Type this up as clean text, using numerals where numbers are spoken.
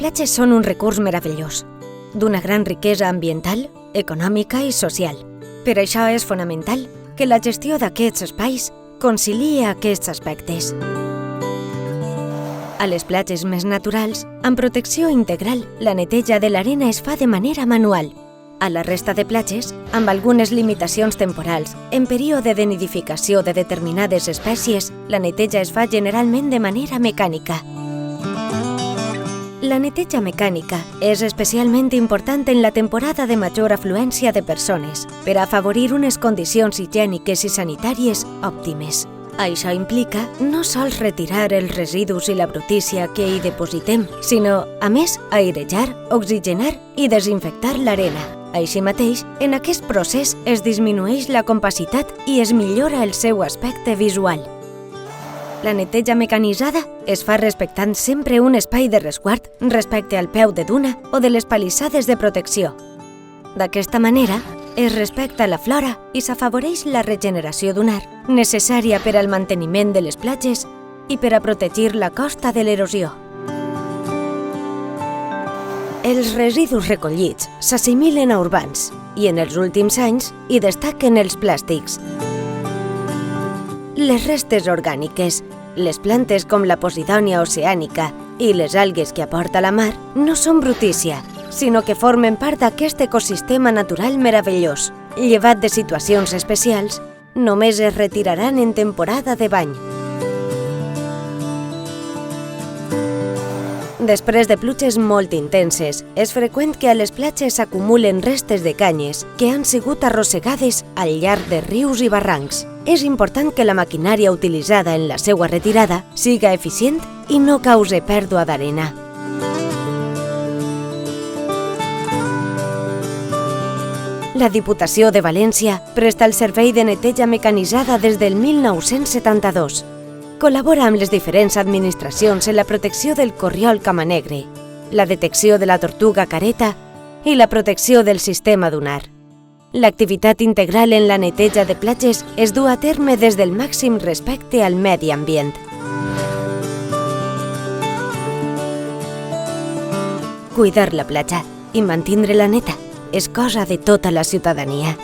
platges són un recurs meravellós, d'una gran riquesa ambiental, econòmica i social. Per això és fonamental que la gestió d'aquests espais conciliï aquests aspectes. A les platges més naturals, amb protecció integral, la neteja de l'arena es fa de manera manual. A la resta de platges, amb algunes limitacions temporals, en període de nidificació de determinades espècies, la neteja es fa generalment de manera mecànica. La neteja mecànica és especialment important en la temporada de major afluència de persones, per a afavorir unes condicions higièniques i sanitàries òptimes. Això implica no sols retirar els residus i la brutícia que hi depositem, sinó, a més, airejar, oxigenar i desinfectar l'arena. Així mateix, en aquest procés es disminueix la compacitat i es millora el seu aspecte visual. La neteja mecanitzada es fa respectant sempre un espai de resguard respecte al peu de duna o de les palissades de protecció. D'aquesta manera, es respecta la flora i s'afavoreix la regeneració dunar, necessària per al manteniment de les platges i per a protegir la costa de l'erosió. Els residus recollits s'assimilen a urbans i en els últims anys hi destaquen els plàstics. Les restes orgàniques, les plantes com la posidònia oceànica i les algues que aporta la mar no són brutícia, sinó que formen part d'aquest ecosistema natural meravellós. Llevat de situacions especials, només es retiraran en temporada de bany. Després de pluges molt intenses, és freqüent que a les platges s'acumulen restes de canyes que han sigut arrossegades al llarg de rius i barrancs. És important que la maquinària utilitzada en la seva retirada siga eficient i no cause pèrdua d'arena. La Diputació de València presta el servei de neteja mecanitzada des del 1972. Col·labora amb les diferents administracions en la protecció del corriol camanegre, la detecció de la tortuga careta i la protecció del sistema dunar. L'activitat integral en la neteja de platges es du a terme des del màxim respecte al medi ambient. Cuidar la platja i mantindre-la neta és cosa de tota la ciutadania.